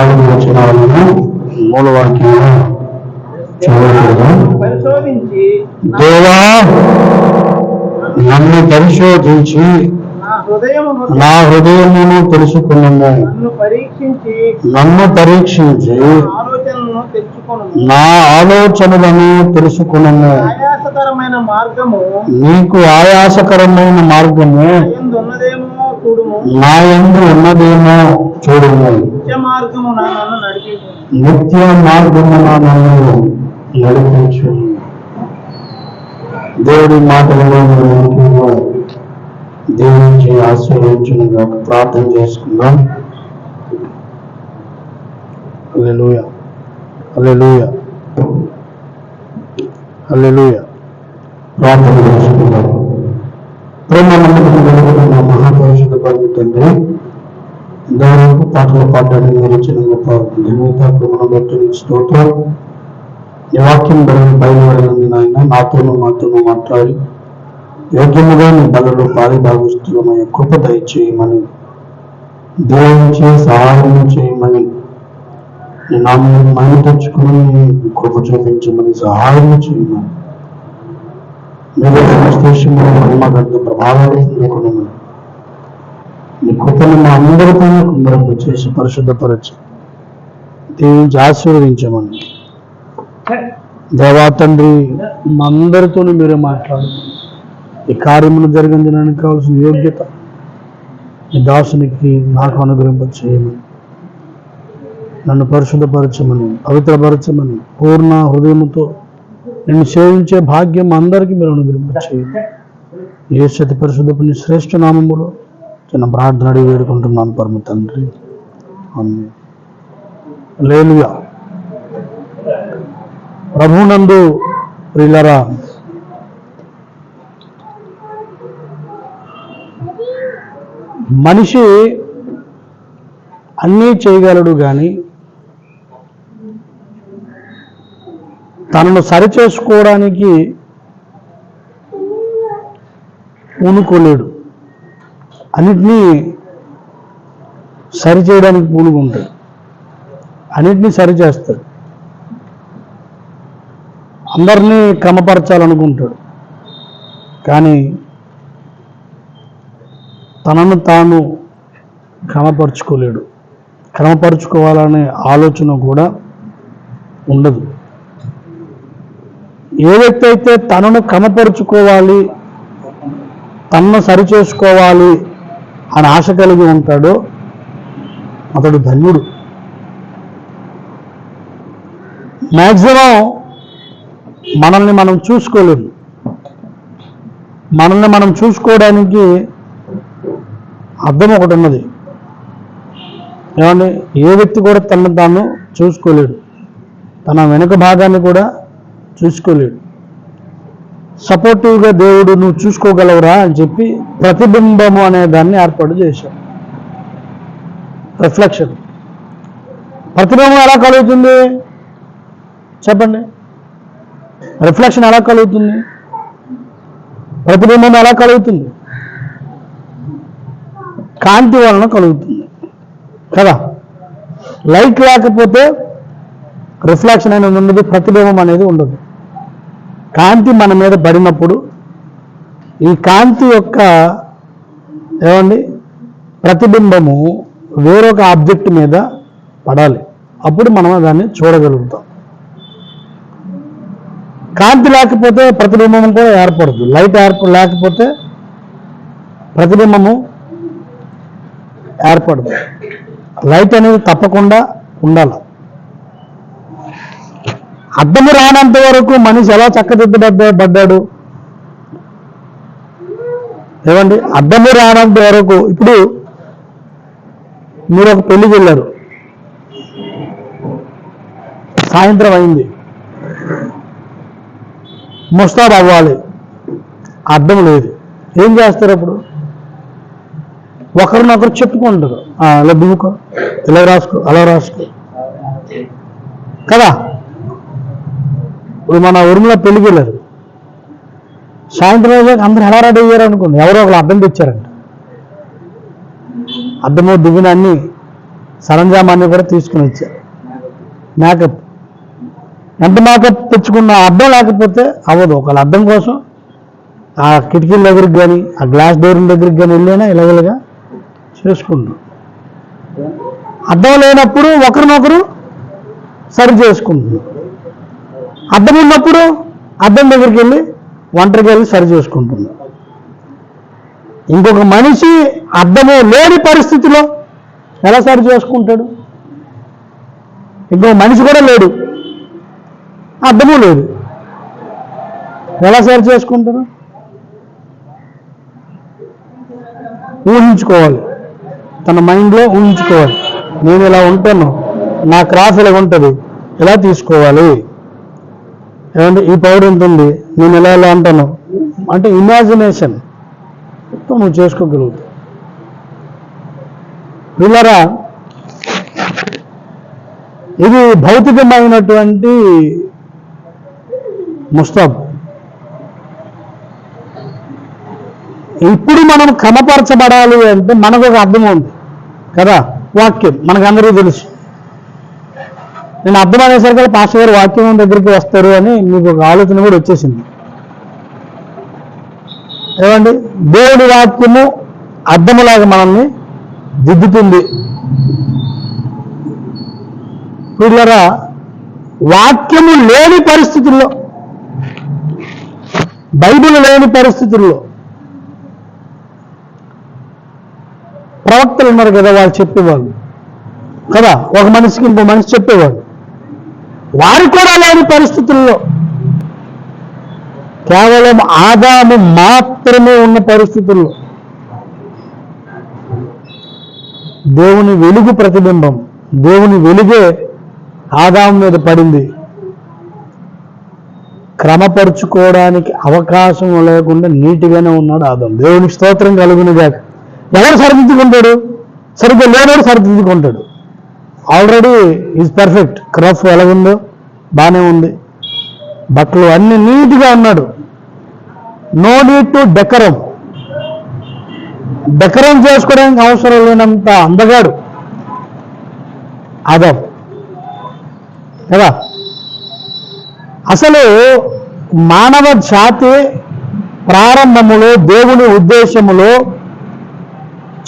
4 వచనాలను మూలవాక్యంగా చదువుకుందాం. దేవా, నన్ను పరిశోధించి నా హృదయమును తెలుసుకున్నాము. నన్ను పరీక్షించి నా ఆలోచనలను తెలుసుకున్నాము. నీకు ఆయాసకరమైన మార్గము నా యందు ఉన్నదేమో చూడుము. నిత్య మార్గమున నన్ను నడిపించు. దేవుడి మాటలలో దేవునికి ఆశీర్వదించుగా ప్రార్థన చేసుకుందాం. హల్లెలూయా, హల్లెలూయా, హల్లెలూయా. ప్రార్థన చేసుకుందాం. ప్రేమ మహాపరిషుద్ధ పరమ తండ్రి, ఇంతవరకు పాటలు పాడడానికి మీరు ఇచ్చిన గొప్ప ఘనత కృపను బట్టి నీకు స్తోత్రం. నీ వాక్యం బయలువడినందు నాయన నాతోనూ మాట్లాడి యోగ్యముగా నీ బలలో పారిభాగస్తులమైన కృప దయచేయమని, దేవునిచే సహాయం చేయమని, నీ నామం మైలు తెచ్చుకుని కృప చూపించమని సహాయం చేయమని, మీరు విశ్లేషంలో మహిమగంత ప్రభావాలు పొందుకున్నామని, నీ కృపను మా అందరితో కుంభరకు చేసి పరిశుద్ధపరచి దీవించి ఆశీర్వదించమని. దేవా తండ్రి, మా అందరితో మీరే మాట్లాడు. ఈ కార్యములు జరిగించడానికి కావాల్సిన యోగ్యత ఈ దాసునికి నాకు అనుగ్రహింప చేయమని, నన్ను పరిశుద్ధపరచమని, పవిత్రపరచమని, పూర్ణ హృదయంతో నిన్ను సేవించే భాగ్యం అందరికీ మీరు అనుగ్రహింప చేయండి. యేసు పరిశుద్ధపుని శ్రేష్ఠ నామములో చిన్న ప్రార్థన అడిగి వేడుకుంటున్నాను పరమ తండ్రి. ఆమేన్. హల్లెలూయా. ప్రభువునందు ప్రియులారా, మనిషి అన్నీ చేయగలడు కానీ తనను సరిచేసుకోవడానికి పూనుకోలేడు. అన్నిటినీ సరిచేయడానికి పూనుకుంటాడు, అన్నిటినీ సరిచేస్తాడు, అందరినీ క్రమపరచాలనుకుంటాడు. కానీ తనను తాను క్రమపరుచుకోలేడు. క్రమపరుచుకోవాలనే ఆలోచన కూడా ఉండదు. ఏ వ్యక్తి అయితే తనను క్రమపరుచుకోవాలి, తనను సరిచేసుకోవాలి అని ఆశ కలిగి ఉంటాడో అతడు ధన్యుడు. మ్యాక్సిమం మనల్ని మనం చూసుకోలేము. మనల్ని మనం చూసుకోవడానికి అర్థం ఒకటి ఉన్నది. ఏమండి, ఏ వ్యక్తి కూడా తనను తాను చూసుకోలేడు, తన వెనుక భాగాన్ని కూడా చూసుకోలేడు. సపోర్టివ్గా దేవుడు నువ్వు చూసుకోగలవురా అని చెప్పి ప్రతిబింబము అనే దాన్ని ఏర్పాటు చేశాడు. రిఫ్లెక్షన్. ప్రతిబింబం ఎలా కలుగుతుంది చెప్పండి? రిఫ్లెక్షన్ ఎలా కలుగుతుంది? ప్రతిబింబం ఎలా కలుగుతుంది? కాంతి వలన కలుగుతుంది కదా. లైట్ లేకపోతే రిఫ్లెక్షన్ అనేది ఉండదు, ప్రతిబింబం అనేది ఉండదు. కాంతి మన మీద పడినప్పుడు ఈ కాంతి యొక్క ఏమండి ప్రతిబింబము వేరొక ఆబ్జెక్ట్ మీద పడాలి, అప్పుడు మనం దాన్ని చూడగలుగుతాం. కాంతి లేకపోతే ప్రతిబింబం కూడా ఏర్పడదు. లైట్ లేకపోతే ప్రతిబింబము ఏర్పడదు. లైట్ అనేది తప్పకుండా ఉండాలి. అద్దము రానంత వరకు మనిషి ఎలా చక్కదిద్దబడ్డాడు ఏమండి? అద్దము రానంత వరకు. ఇప్పుడు మీరు ఒక పెళ్లికి వెళ్ళారు, సాయంత్రం అయింది, ముస్తాబు అవ్వాలి, అద్దం లేదు. ఏం చేస్తారు అప్పుడు? ఒకరినొకరు చెప్పుకుంటారు, ఇలా దువ్వుకో, ఇలా రాసుకో, అలా రాసుకో కదా. ఇప్పుడు మన ఊరిలో పెళ్లికి వెళ్ళారు, సాయంత్రం అయ్యాక అందరూ ఎలా రెడీ అయ్యారు అనుకోండి, ఎవరో ఒకరు అద్దం తెచ్చారంట. అద్దము దువ్విన అన్ని సరంజామాన్ని కూడా తీసుకుని వచ్చారు. మేకప్ ఎంత మేకప్ తెచ్చుకున్న అద్దం లేకపోతే అవ్వదు. ఒకళ్ళ అద్దం కోసం ఆ కిటికీల దగ్గరికి కానీ ఆ గ్లాస్ డోర్ల దగ్గరికి కానీ వెళ్ళైనా ఇలాగలుగా చేసుకుంటాం. అద్దం లేనప్పుడు ఒకరినొకరు సరి చేసుకుంటున్నాం. అద్దం ఉన్నప్పుడు అద్దం దగ్గరికి వెళ్ళి ఒంటరికి వెళ్ళి సరి చేసుకుంటున్నాం. ఇంకొక మనిషి అద్దము లేని పరిస్థితిలో ఎలా సరి చేసుకుంటాడు? ఇంకొక మనిషి కూడా లేడు, అద్దము లేదు, ఎలా సరి చేసుకుంటారు? ఊహించుకోవాలి, తన మైండ్లో ఊహించుకోవాలి. నేను ఇలా ఉంటాను, నా క్రాస్ ఇలా ఉంటుంది, ఇలా తీసుకోవాలి. ఏమంటే ఈ పౌడర్ ఉంటుంది, నేను ఇలా ఇలా అంటాను అంటే ఇమాజినేషన్ నువ్వు చేసుకోగలుగుతావు. వీళ్ళరా ఇది భౌతికమైనటువంటి ముస్తాబ్. ఇప్పుడు మనం క్రమపరచబడాలి అంటే మనకు ఒక అర్థం ఉంది కదా, వాక్యం మనకందరికీ తెలుసు. నేను అర్థం అనేసరికి పాస్టర్ గారు వాక్యం దగ్గరికి వస్తారు అని మీకు ఒక ఆలోచన కూడా వచ్చేసింది. ఏమండి, దేవుడి వాక్యము అర్థములాగా మనల్ని దిద్దుతుంది. వీళ్ళరా వాక్యము లేని పరిస్థితుల్లో, బైబిల్ లేని పరిస్థితుల్లో ప్రవక్తలు ఉన్నారు కదా, వాళ్ళు చెప్పేవాళ్ళు కదా, ఒక మనిషికి ఇంకో మనిషి చెప్పేవాళ్ళు. వారు కూడా లేని పరిస్థితుల్లో, కేవలం ఆదాము మాత్రమే ఉన్న పరిస్థితుల్లో దేవుని వెలుగు ప్రతిబింబం, దేవుని వెలుగే ఆదాము మీద పడింది. క్రమపరుచుకోవడానికి అవకాశం లేకుండా నీటిగానే ఉన్నాడు ఆదాము. దేవునికి స్తోత్రం కలుగునుగాక. ఎవరు సరిదిద్దుకుంటాడు? సరిగ్గా లేనోడు సరిదిద్దుకుంటాడు. Already is perfect. క్రఫ్ ఎలాగుందో బాగానే ఉంది, బట్టలు అన్ని నీట్గా ఉన్నాడు. No need to decorum. Decorum చేసుకోవడానికి అవసరం లేనంత అందగాడు ఆదాం కదా. అసలు మానవ జాతి ప్రారంభములో దేవుని ఉద్దేశములో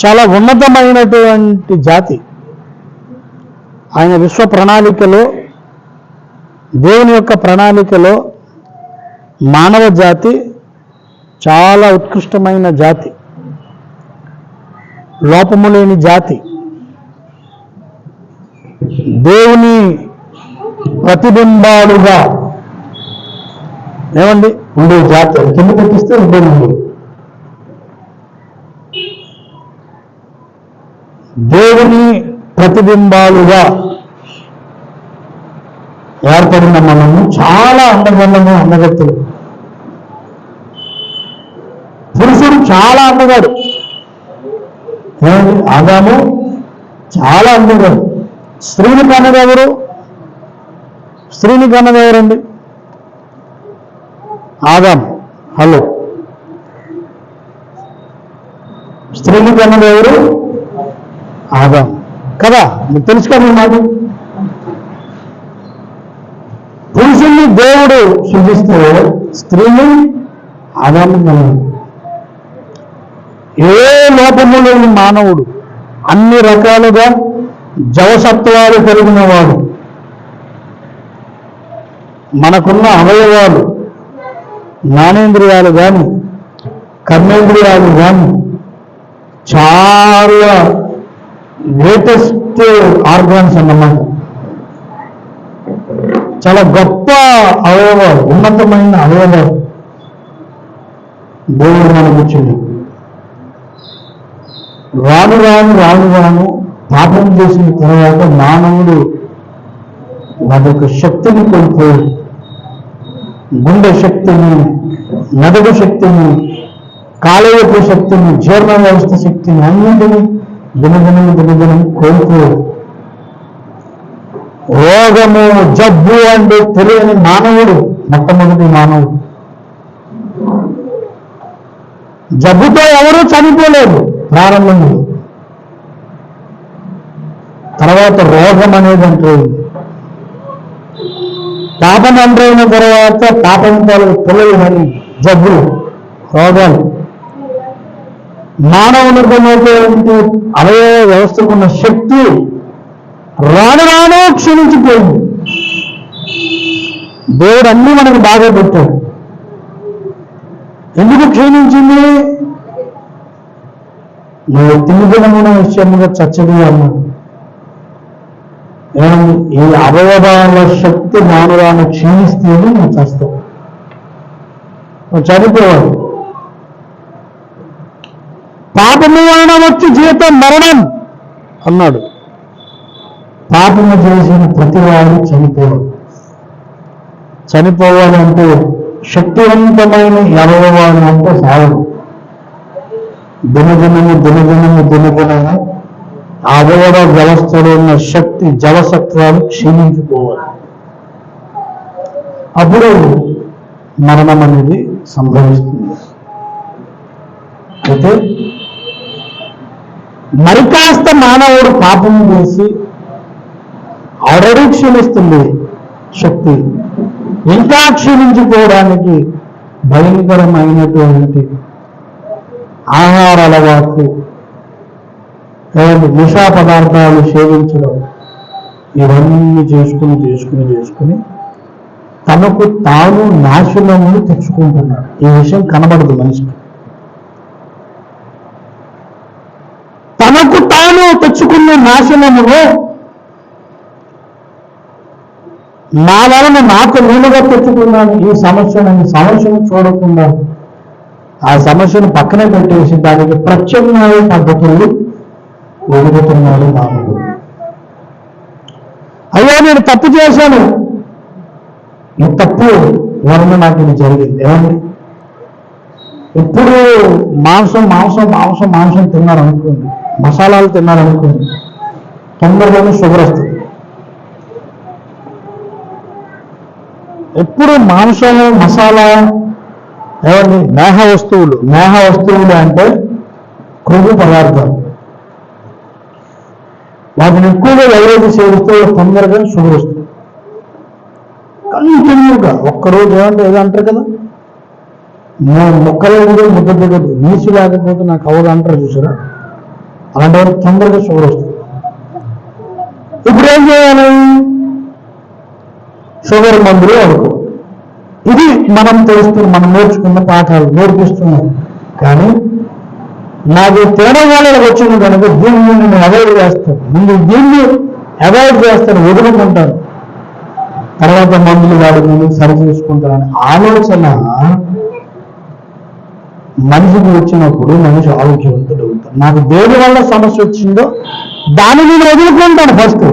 చాలా ఉన్నతమైనటువంటి జాతి. ఆయన విశ్వ ప్రణాళికలో, దేవుని యొక్క ప్రణాళికలో మానవ జాతి చాలా ఉత్కృష్టమైన జాతి, లోపము లేని జాతి, దేవుని ప్రతిబింబాలుగా ఏమండి ఉండే జాతి. కింద తెప్పిస్తే ఉండే దేవుని ప్రతిబింబాలుగా ఏర్పడిన మనము చాలా అందగలము, అందగత్తులు. పురుషుడు చాలా అందగాడు, ఆదాము చాలా అందగాడు. స్త్రీని కన్నదెవరు? స్త్రీని కన్నదెవరండి? ఆదాం. హలో, స్త్రీని కన్నదెవరు? ఆదాం కదా. మీకు తెలుసు కదా మాట. పురుషుల్ని దేవుడు సృజిస్తే స్త్రీని ఆదాము కన్నాడు. ఏ లోపము లేని మానవుడు, అన్ని రకాలుగా జవసత్వాలు కలిగిన వాడు. మనకున్న అవయవాలు, జ్ఞానేంద్రియాలు కానీ కర్మేంద్రియాలు కానీ చాలా గ్రేటెస్ట్ ఆర్గాన్స్ అన్నమాట. చాలా గొప్ప అవయవాలు, ఉన్నతమైన అవయవాలు దేవుడు మనకు ఇచ్చింది. రాను రాను రాను రాను పాపం చేసిన తర్వాత మానవుడు వాటి శక్తిని కోల్పోయాడు. గుండె శక్తిని, నడుము శక్తిని, కాలేయపు శక్తిని, జీర్ణ వ్యవస్థ శక్తిని అన్నింటినీ దినదినం కోల్పోయాడు. రోగము, జబ్బు అంటే తెలియని మానవుడు, మొట్టమొదటి మానవుడు. జబ్బుతో ఎవరూ చనిపోలేదు ప్రారంభంలో. తర్వాత రోగం అనేది ఎంటర్ అయింది. పాపం ఎంటర్ అయిన తర్వాత పాపం పిల్లలు కానీ జబ్బులు, రోగాలు, మానవునికి అవయవ వ్యవస్థకున్న శక్తి రాను రాను క్షీణించిపోయింది. దేవుడు అన్నీ మనకు బాగా పెట్టాడు. ఎందుకు క్షీణించింది? నువ్వు తిమిదినమున విషయముగా చచ్చడి అన్నాడు. ఈ అవయవాల శక్తి రాను రాను క్షీణిస్తేనే నువ్వు చేస్తావు, నువ్వు చనిపోవాలి. పాపము వలన వచ్చి జీవితం మరణం అన్నాడు. పాపము చేసిన ప్రతివాడు చనిపోవాలంటే శక్తివంతమైన అవయవాలు అంటే సాగు. దినదినము అవయవ వ్యవస్థలో ఉన్న శక్తి జలసత్వాలు క్షీణించిపోవాలి. అప్పుడు మరణం అనేది సంభవిస్తుంది. అయితే మరి కాస్త మానవుడు పాపం చేసి ఆల్రెడీ క్షీణిస్తుంది శక్తి, ఇంకా క్షీణించిపోవడానికి భయంకరమైనటువంటి ఆహార అలవాట్లు, నిశా పదార్థాలు సేవించడం, ఇవన్నీ చేసుకుని తనకు తాను నాశనములు తెచ్చుకుంటున్నాడు. ఈ విషయం కనబడదు మనిషికి. తనకు తాను తెచ్చుకున్న నాశనములో నా వలన నాకు నేనుగా తెచ్చుకున్నాను ఈ సమస్యను చూడకుండా ఆ సమస్యను పక్కనే పెట్టేసి దానికి ప్రత్యామ్నాయ పద్ధతులు వెలుగుతున్నాడు మానవుడు. అయ్యో నేను తప్పు చేశాను, ఈ తప్పు వలన నాకు ఇది జరిగింది. ఏమండి, ఎప్పుడు మాంసం తిన్నారనుకోండి, మసాలాలు తిన్నారనుకోండి, తొందరగానే షుగర్ వస్తుంది. ఎప్పుడు మాంసం, మసాలా, ఏమండి మేహ వస్తువులు అంటే క్రొవ్వు పదార్థాలు. వాటిని ఎక్కువగా ఎవరైతే సేవిస్తే తొందరగా షుగర్ వస్తుంది. కంటిన్యూగా ఒక్కరోజు ఏదో అంటారు కదా, ముక్కలు ముద్ద దిగదు, నీసు లేకపోతే నాకు అవదు అంటారు చూసారా, అలాంటి వారికి తొందరగా షుగర్ వస్తుంది. ఇప్పుడు ఏం చేయాలి? షుగర్ మందులు వాడుకో. ఇది మనం నేర్చుకున్న పాఠాలు నేర్పిస్తున్నాం. కానీ నాకు తినడం వల్ల వచ్చింది కనుక దీన్ని నేను అవాయిడ్ చేస్తాను, దీన్ని అవాయిడ్ చేస్తాను, వదులుకుంటాను, తర్వాత మందులు వాడుకుని సరి చేసుకుంటానని ఆలోచన మనిషికి వచ్చినప్పుడు మనిషి ఆరోగ్యవంతుడు అవుతాడు. నాకు దేని వల్ల సమస్య వచ్చిందో దాన్ని నేను వదులుకుంటాను ఫస్ట్.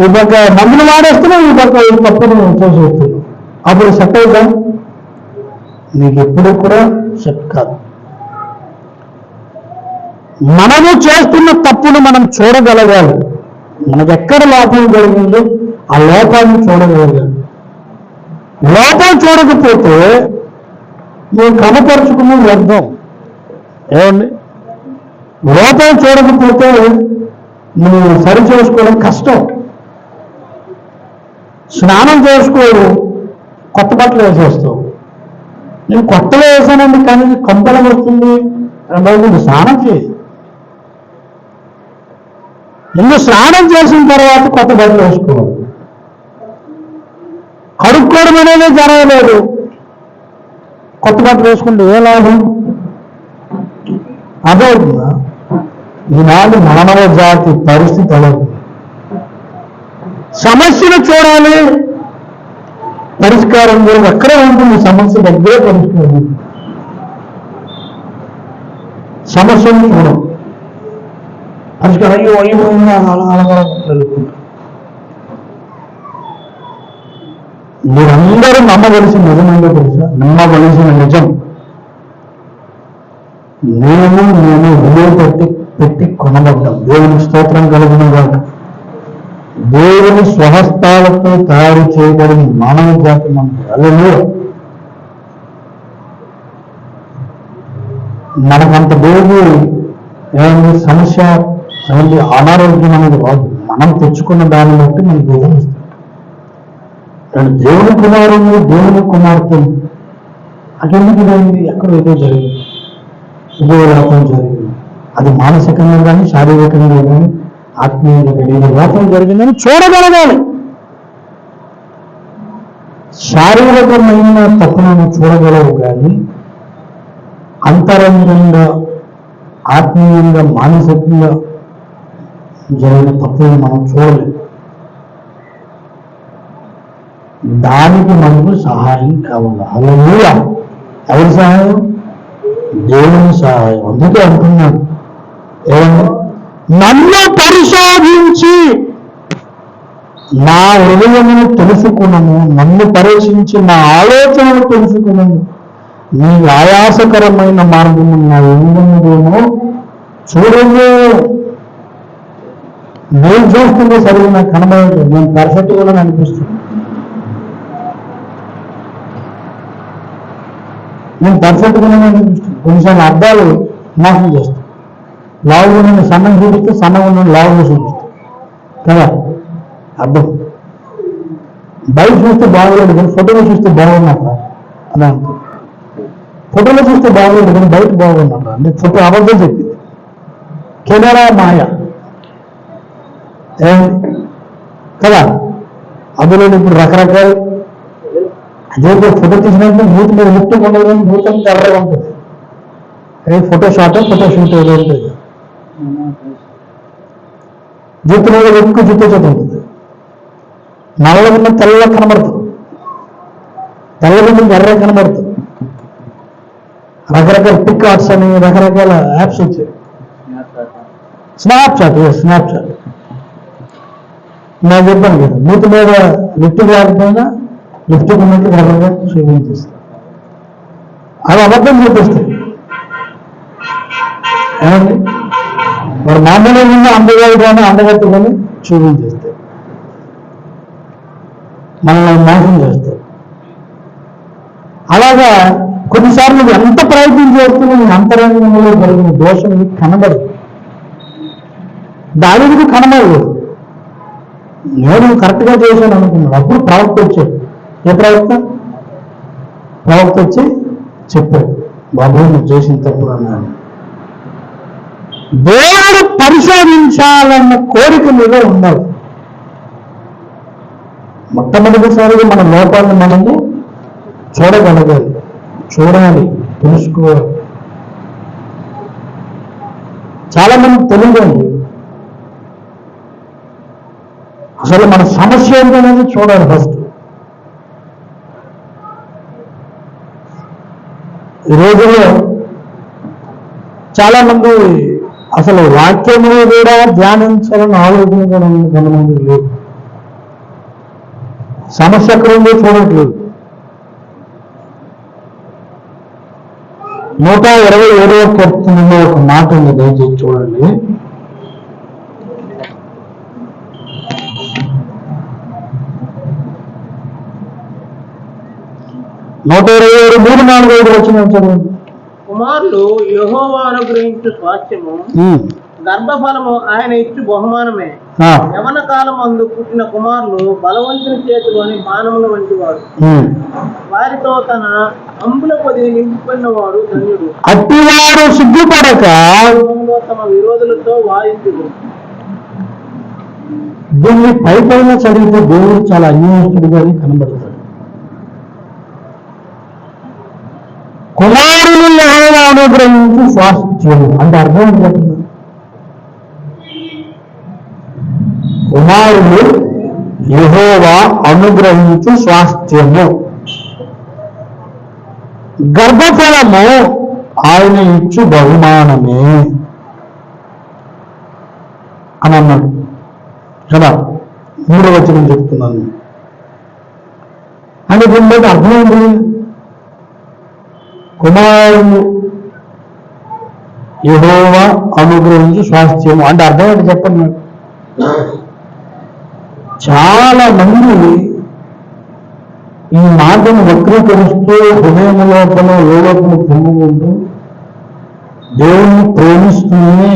ఈ పక్క మందులు వాడేస్తున్నా, ఈ పక్క ఈ తప్పును చేసేస్తున్నాను. అప్పుడు సెట్ అవుతా? నీకు ఎప్పుడు కూడా సెట్ కాదు. మనము చేస్తున్న తప్పును మనం చూడగలగాలి. మనకు ఎక్కడ లోపం జరిగిందో ఆ లోపాన్ని చూడగలగాలి. లోపం చూడకపోతే నువ్వు కనపరుచుకున్న వ్యర్థం. ఏమండి, లోపం చూడకపోతే నువ్వు సరి చేసుకోవడం కష్టం. స్నానం చేసుకోవు, కొత్త బట్టలు వేసేస్తావు. నేను కొత్తలో వేసానండి కానీ కంపలం వస్తుంది, నువ్వు స్నానం చేయి. నువ్వు స్నానం చేసిన తర్వాత కొత్త బట్టలు వేసుకోవాలి. కడుక్కోవడం అనేది జరగలేదు, కొత్త బట్టలు వేసుకుంటే ఏ లాభం? అదే ఈనాడు మానవ జాతి పరిస్థితి అలా. సమస్యను చూడాలి, పరిష్కారం కూడా ఎక్కడే ఉంటుంది. సమస్య దగ్గరే పరిష్కారం. సమస్యను చూడం, పరిష్కారం అయ్యో అలా మీరందరూ నమ్మవలసిన నిజం ఏంటో తెలుసా? నమ్మవలసిన నిజం నేను విలువ పెట్టి కొనబడ్డాం. దేవుని స్తోత్రం కలిగిన వాడు, దేవుని స్వహస్తాలతో తయారు చేయబడిన మానవ జాతి మనకు మనకంత దేవుడు ఏమైంది సమస్య అలాంటి అనారోగ్యం అనేది రాదు, మనం తెచ్చుకున్న దాన్ని బట్టి మనకి భోజనం ఇస్తాం. కానీ దేవుని కుమారుని దేవుని కుమార్తెను అటెందుకు జరిగింది, ఎక్కడ ఏదో జరిగింది, ఉభయవ్యాపం జరిగింది. అది మానసికంగా కానీ శారీరకంగా కానీ ఆత్మీయంగా కానీ వ్యాపం జరిగిందని చూడగలగాలి. శారీరకమైన తప్పులను చూడగలవు కానీ అంతరంగంగా ఆత్మీయంగా మానసికంగా జరిగిన తప్పులను మనం చూడలేము. దానికి మనకు సహాయం కావాలి. హల్లెలూయా. ఎవరి సహాయం? దేవుని సహాయం. అందుకే అంటున్నాడు ఏమన్నా, నన్ను పరిశోధించి నా హృదయమును తెలుసుకున్నాము, నన్ను పరీక్షించి నా ఆలోచనలు తెలుసుకున్నాము, నీ ఆయాసకరమైన మార్గము నా ఎందుదేమో చూడము. నేను చూస్తుంటే సరిగ్గా నాకు కనబడదు, నేను పర్ఫెక్ట్ కూడా అనిపిస్తుంది, నేను పర్ఫెక్ట్ గానే అనిపిస్తుంది. కొన్నిసార్లు అద్దాలు మోసం చేస్తాను. లావుగా నేను సన్నం చూపిస్తే సన్నగా ఉన్న లావుగా చూపిస్తాను కదా. అర్థం బయట చూస్తే బాగోలేదు కానీ ఫోటోలో చూస్తే బాగున్నాక అదే అంటారు. ఫోటోలో చూస్తే బాగోలేదు కానీ బయట బాగున్నాక అంటే ఫోటో అబద్ధం చెప్పింది. కెమెరా మాయ కదా. అందులో ఇప్పుడు రకరకాల అదే ఫోటో తీసినట్టు మూతి మీద ముట్టు ఉండదు కానీ మూతం తెల్లగా ఉంటుంది. అదే ఫోటో షాట్ ఏదో ఉంటుంది. జుట్టు మీద ఎక్కువ జుట్టు చేత ఉంటుంది. నల్లగా ఉన్న తెల్లగా కనబడుతుంది, తెల్లగా ఉన్న ఎర్రగా కనబడుతుంది. రకరకాల పిక్ ఆర్ట్స్ అని రకరకాల యాప్స్ వచ్చాయి. స్నాప్చాట్ నేను చెప్పాను కదా, మూతి మీద లిఫ్ట్ లేకపోయినా లిఫ్ట్ ఉన్నట్టు ఎర్రగా చూపించేస్తాను. అది అబద్ధం చూపిస్తాయి. ఏమండి, వాడు మామూలుగా ఉన్న అందగాడుగానే అందగట్టుకొని చూపించేస్తాయి, మనల్ని మోసం చేస్తాయి. అలాగా కొన్నిసార్లు నువ్వు ఎంత ప్రయత్నం చేస్తున్నా నీ అంతరంగంలో జరిగిన దోషం నీకు కనబడదు. దానికి కనబడదు. నేను కరెక్ట్గా చేశాను అనుకున్నాను. అప్పుడు ప్రవక్త వచ్చాడు. ఏ ప్రవక్త వచ్చి చెప్పాడు, బాబు నువ్వు చేసిన తప్పుడు అన్నాను. దేవుడు పరిశోధించాలన్న కోరిక మీద ఉండాలి. మొట్టమొదటిసారిగా మన లోపాలను మనము చూడగలగాలి, చూడాలి, తెలుసుకోవాలి. చాలా మంది తెలియదండి. అసలు మన సమస్య ఏంటనేది చూడాలి ఫస్ట్. ఈ రోజుల్లో చాలా మంది అసలు వాక్యము కూడా ధ్యానించాలని ఆలోచన కూడా కొంతమంది లేదు. సమస్య ఎక్కడ ఉందో చూడట్లేదు. 127వ కీర్తనలో ఒక మాట ఉంది, దయచేసి చూడండి. నూట 3-4 వచ్చిన చదవండి. కుమారులు యెహోవా అనుగ్రహించు స్వాస్థ్యము, గర్భఫలము ఆయన ఇచ్చు బహుమానమే. యవన కాలం అందు పుట్టిన కుమారులు బలవంతుని చేతిలోని బాణముల వంటి వారు, వారితో తన అంబుల పొదిని నింపుకున్న వాడు ధన్యుడు. అట్టివారు సిగ్గుపడక తమ విరోధులతో వాయించుడు. దీన్ని పైన చదివితే దేవుడు చాలా అన్యాయస్తుడిగా కనబడతాడు. కుమారులు యెహోవా అనుగ్రహించు స్వాస్థ్యము అంటే అర్థం ఏంటంటే, కుమారులు యెహోవా అనుగ్రహించు స్వాస్థ్యము, గర్భఫలము ఆయన ఇచ్చు బహుమానమే అని అన్నాడు కదా. 3వ వచనం చెప్తున్నాను. అంటే దీని బట్టి అర్థం ఏంటి? కుమారులు యెహోవా అనుగ్రహించి స్వాస్థ్యము అంటే అర్థం ఏంటి చెప్పండి. చాలా మంది ఈ మాటను వక్రీకరిస్తూ హృదయం లోపల లోపల పొందుకుంటూ దేవుణ్ణి ప్రేమిస్తూనే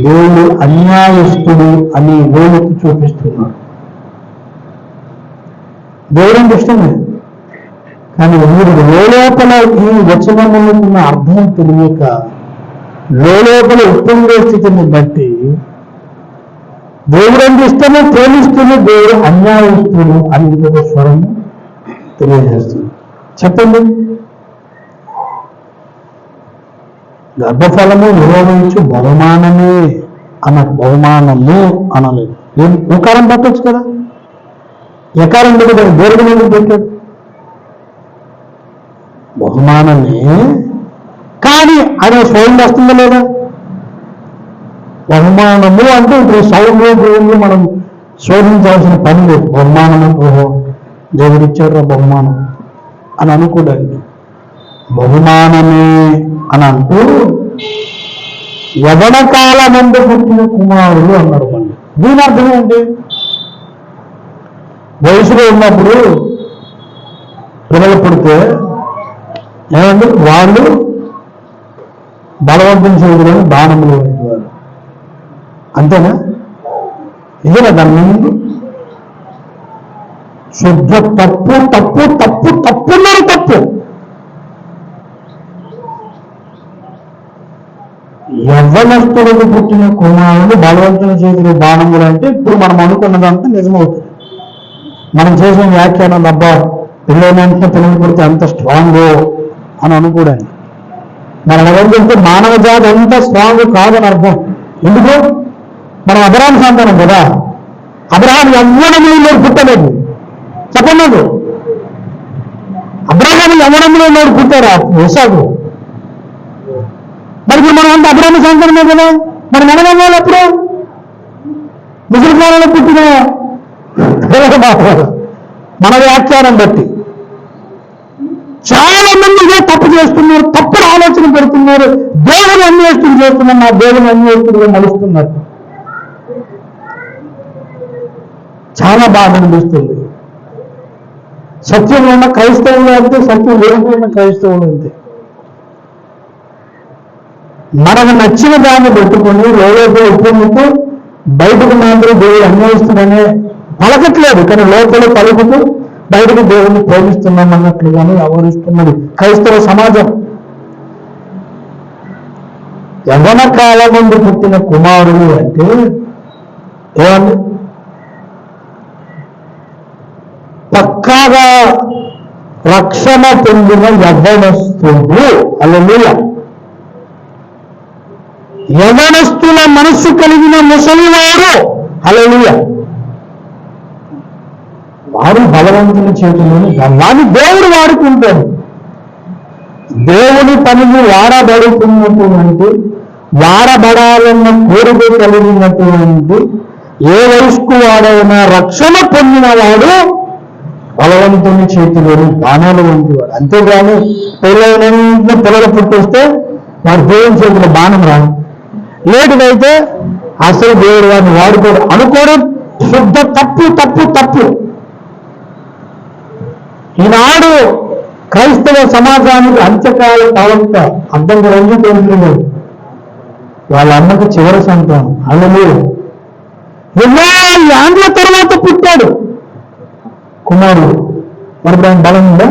దేవుడు అన్యాయస్తుడు అని లోకి చూపిస్తున్నాడు. దేవుడు అంటే ఇష్టమే, కానీ మీరు లోపల ఈ వచనములకున్న అర్థం తెలియక లోపల ఉప్పొంగే స్థితిని బట్టి దేవుడు అంటే ఇష్టమే ప్రేమిస్తున్న దేవుడు అన్యాయస్తుడు అని ఇంకొక స్వరం తెలియజేస్తుంది. చెప్పండి, గర్భఫలము నిర్వహించు బహుమానమే బహుమానము అనలేదు. ఉకారం పట్టచ్చు కదా, ఎకారం పెట్టి దేవుడు ఎందుకు పెట్టాడు? బహుమానమే, కానీ అనే స్వయం వస్తుందా లేదా? బహుమానము అంటే ఇప్పుడు సౌండ్ మనం శోధించాల్సిన పని లేదు. బహుమానము, ఓహో దేవుడిచ్చాడు బహుమానం అని అనుకోడానికి, బహుమానమే అని అంటూ యవన కాలమందు పుట్టిన కుమారుడు అన్నారు. మళ్ళీ దీని అర్థం ఏంటి? వయసులో ఉన్నప్పుడు పిల్లలు పుడితే ఏమంటే వాళ్ళు బలవంతం చేయడం దానములు వారు, అంతేనా? ఇదేనా దాని ముందు? శుద్ధ తప్పు తప్పు తప్పు తప్పున్నారు తప్పు. యవ్వనస్తులకు పుట్టిన కుమారుడు బలవంతుల చేతులు బాణములు అంటే ఇప్పుడు మనం అనుకున్నదంతా నిజమవుతుంది. మనం చేసిన వ్యాఖ్యానం అబ్బా పిల్లలంటే పిల్లలు పుడితే అంత స్ట్రాంగ్ అని అనుకోవడానికి. మనం ఎవరికంటే మానవ జాతి అంత స్ట్రాంగ్ కాదని అర్థం. ఎందుకు? మనం అబ్రహాము సంతానం కదా. అబ్రహాము యవ్వనంలో పుట్టలేదు, చెప్పలేదు. అబ్రహాము యవ్వనంలో పుట్టారా వేసాడు. మరి మనం అంత అబ్రహాము సంతానమే కదా. మరి మనమేమో ఎప్పుడు ముసలికాలంలో పుట్టిన మన వ్యాఖ్యానం బట్టి చాలా మంది ఇదే తప్పు చేస్తున్నారు, తప్పుడు ఆలోచన పెడుతున్నారు, దేవుని అన్వేషణ చేస్తున్నారు, నా దేవుని అన్వేషణగా నడుస్తున్నారు. చాలా బాధ అనిపిస్తుంది. సత్యంలో ఉన్న క్రైస్తవులు అంతే, సత్యం లేకపోయిన క్రైస్తవులు అంతే. మనకు నచ్చిన దాన్ని పెట్టుకుని లోపల ఉప్పుకుంటూ బయటకు మాత్రం దేవుడు అన్వేషిస్తున్నానే పలకట్లేదు, కానీ లోపల పలుకుతూ బయటకు దేవుడిని ప్రేమిస్తున్నాం అన్నట్లుగానే వ్యవహరిస్తున్నది క్రైస్తవ సమాజం. యవ్వన కాలం నుండి పుట్టిన కుమారుడు అంటే ఏమండి? పక్కాగా రక్షణ పొందిన యవ్వనస్తుడు. హల్లెలూయా. యవ్వనస్తుల మనస్సు కలిగిన ముసలివారు. హల్లెలూయా. వారు బలవంతుల చేతిలోని వారిని దేవుడు వాడుకుంటాడు. దేవుని పనిని వాడబడుతున్నటువంటి, వాడబడాలన్న కోరిక కలిగినటువంటి ఏ వయస్కు వాడైనా రక్షణ పొందిన వాడు బలవంతుని చేతిలోని బాణాలు వంటి వాడు. అంతేగాని పిల్లలు పుట్టిస్తే వాడు దేవుని చేతిలో బాణం రాదు. లేటుదైతే అసలు దేవుడు వాడిని వాడుకోడు అనుకోవడం శుద్ధ తప్పు తప్పు తప్పు. ఈనాడు క్రైస్తవ సమాజానికి అంత్యకాల కాలంత అర్థం రెండు తెలుసు. వాళ్ళ అమ్మకి చివరి సంతానం. హల్లెలూయా. ఎన్నో ఏండ్ల తర్వాత పుట్టాడు కుమారుడు. మరి దాని బలం ఉందా?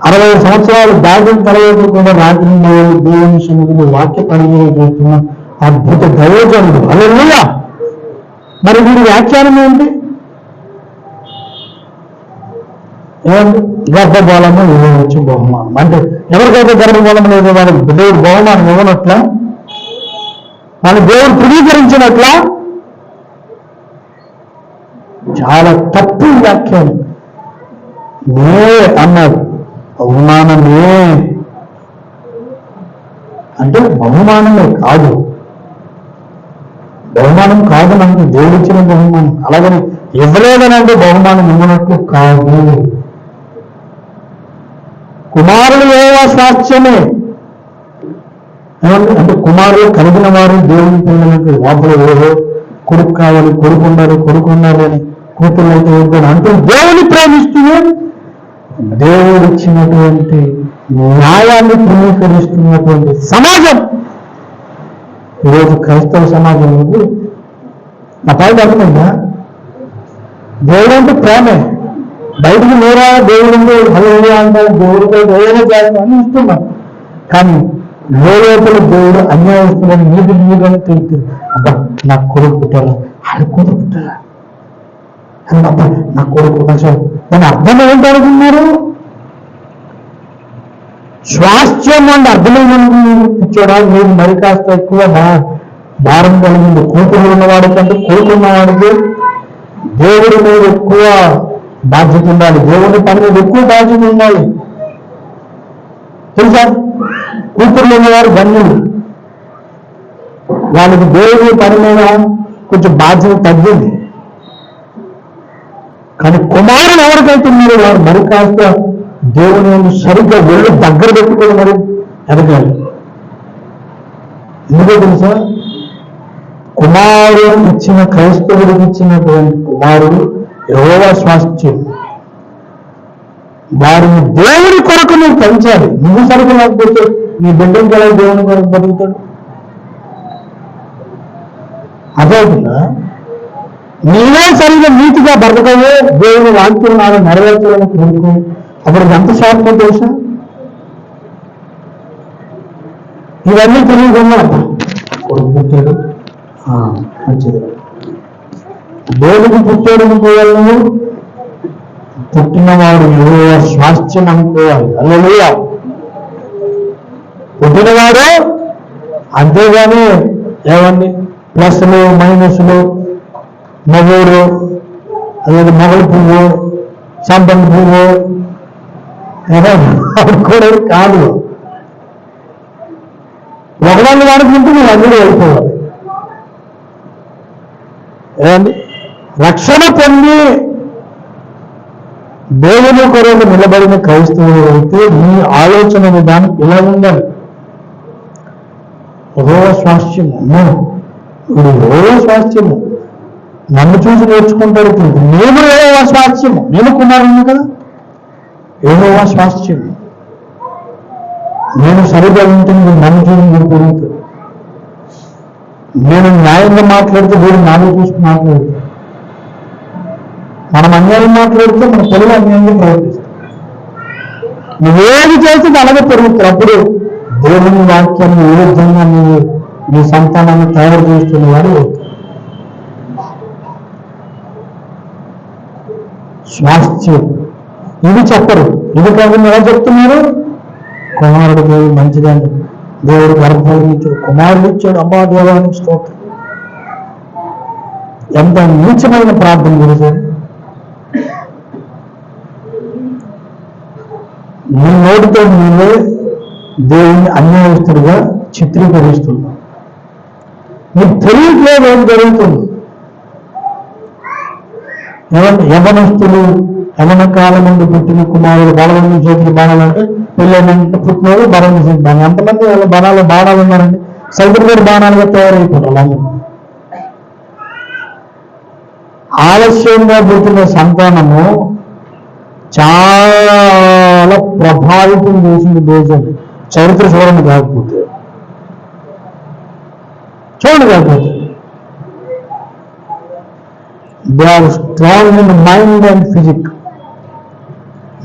60 సంవత్సరాలు దాటిన తర్వాత కూడా రాత్రి దేవుని సన్నిధిలో వాక్య పరిచయం చేస్తున్న అద్భుత దైవజనుడు. హల్లెలూయా. మరి వీడి వ్యాఖ్యానం ఏంటి? ఏమండి? గర్భఫలము ఇవ్వచ్చు బహుమానం. అంటే ఎవరికైతే గర్భఫలం లేదో వాళ్ళకి దేవుడు బహుమానం ఇవ్వనట్లా, మన దేవుడు ధృవీకరించినట్లా? చాలా తప్పు వ్యాఖ్యానం. అన్నాడు బహుమానమే అంటే బహుమానమే కాదు, బహుమానం కాదు. మనకు దేవుడు ఇచ్చిన బహుమానం. అలాగని ఇవ్వలేదనంటే బహుమానం ఇవ్వనట్లు కాదు. కుమారులు ఏవో స్వాస్థ్యమే. అంటే కుమారులు కలిగిన వారు దేవుని పిల్లలకు లోపల ఏవో కొడుకు కావాలి, కొడుకు ఉండాలి అని కూతురు అయితే వద్దని అంటూ దేవుని ప్రేమిస్తూ దేవుడు ఇచ్చినటువంటి న్యాయాన్ని ధృవీకరిస్తున్నటువంటి సమాజం ఈరోజు క్రైస్తవ సమాజంలో నా పాయింట్ అర్థమైందా? దేవుడు అంటే ప్రేమే. బయటికి నేరా దేవుడు హల్లెలూయా అంటారు, దేవుడితో ఏదైనా చేస్తాం అని ఇస్తున్నాం. కానీ లోపల దేవుడు అన్యాయస్తులని నీటిని తెలుస్తుంది. అబ్బా నా కొడుకు పుట్టాలా, ఆయన కూతురు పుట్టాలా, అబ్బా నా కొడుకు కొంచెం దాని అర్థం ఏంటి అనుకున్నారు? స్వాస్థ్యం అంటే అర్థమైన ఇచ్చాడా? మీరు మరి కాస్త ఎక్కువ భారం కలిగింది. కూతురు ఉన్నవాడి కంటే కొడుకు ఉన్నవాడికి దేవుడి మీద ఎక్కువ బాధ్యత ఉండాలి, దేవుడి పని మీద ఎక్కువ బాధ్యత ఉండాలి. తెలుసా? కూతుర్లు ఉన్నవారు ధన్యులు, వాళ్ళకి దేవుడి పని మీద కొంచెం బాధ్యత తగ్గింది. కానీ కుమారులు ఎవరికైతే ఉన్నారో వారు మరి కాస్త దేవుని సరిగ్గా ఒళ్ళు దగ్గర పెట్టుకొని మరి ఎదగాలి. ఎందుకో తెలుసా? కుమారుడు ఇచ్చిన క్రైస్తవుడికి ఇచ్చినటువంటి కుమారుడు యెహోవా స్వాస్థ్యం. వారిని దేవుడి కొరకు నువ్వు పెంచాలి. నువ్వు సరిగ్గా లేకపోతే నీ బిడ్డకి ఎలా దేవుని కొరకు బతుకుతాడు? అదేవిధంగా నీవే సరిగ్గా నీతిగా బతకవే, దేవుని వాక్యం నెరవేర్చాలని కోరుకో. అప్పుడు ఎంత శాతం తెలుసా? ఇవన్నీ తెలియకుండా కొడుకు పుట్టాడు, మంచిది. దేవుడికి పుట్టాడు అనుకోవాలి, పుట్టినవాడు యెహోవా స్వాస్థ్యం అనుకోవాలి. హల్లెలూయా. పుట్టినవాడు అంతేగాని ఏమండి ప్లస్లు మైనస్లు, మగూరు అలాగే మొగలు పువ్వు, సంపంగి పువ్వు అనుకోవడం కాదు. ఒకదాన్ని వాడుకుంటూ నువ్వు అందరూ వెళ్ళిపోవాలి. ఏమండి రక్షణ పొంది దేవుని కొరకు నిలబడిన క్రైస్తవులు అయితే నీ ఆలోచన విధానం ఇలా ఉండాలి. యెహోవా స్వాస్థ్యము, ఇప్పుడు యెహోవా స్వాస్థ్యము నన్ను చూసి నేర్చుకుంటాడు. నేను యెహోవా స్వాస్థ్యము, నేను కుమారుడు కదా, యెహోవా స్వాస్థ్యము. నేను సరిగా ఉంటుంది, నన్ను చూసి మీరు పెరుగుతాడు. నేను న్యాయంగా మాట్లాడితే వీడు నాలుగు చూసి మాట్లాడుతాడు. మనం అన్యాయం మాట్లాడితే మన పిల్లలు అన్యాయంగా ప్రవర్తిస్తాం. నువ్వేది చేస్తే అలాగే పెరుగుతారు. అప్పుడు దేవుని వాక్యాన్ని ఏ విధంగా నీ సంతానాన్ని తయారు చేస్తున్నవాడు స్వాస్థ్యం. ఇది చెప్పరు. ఇది కాకుండా ఎలా చెప్తున్నారు? కుమారుడు దేవుడు మంచిదండి, దేవుడు గర్భాలను ఇచ్చాడు, కుమారుడు ఇచ్చాడు, అమ్మా దేవానికి స్తోత్రం. ఎంత నీచమైన ప్రార్థన గురించి. నీ నోటితో నీవే దేవుని అన్యాయస్తుడిగా చిత్రీకరిస్తున్నావు. నీకు తెలియట్లేదు ఏం జరుగుతుంది. యవనస్తులు యవన కాలం నుండి పుట్టిన కుమారుడు బలవంతి చేతులు బాణాలు అంటే పెళ్ళైనంటే పుట్టినవాళ్ళు బలవంతి చేతి బాణాలు. ఎంతమంది వాళ్ళ బాణాలు ఉన్నారండి? సైకిల్ మీద బాణాలుగా తయారైపోతారు వాళ్ళందరూ. ఆలస్యంగా పుట్టిన సంతానము చాలా ప్రభావితం చేసింది దేశం. చరిత్ర చూడండి కాకపోతే they are strong in mind and physique.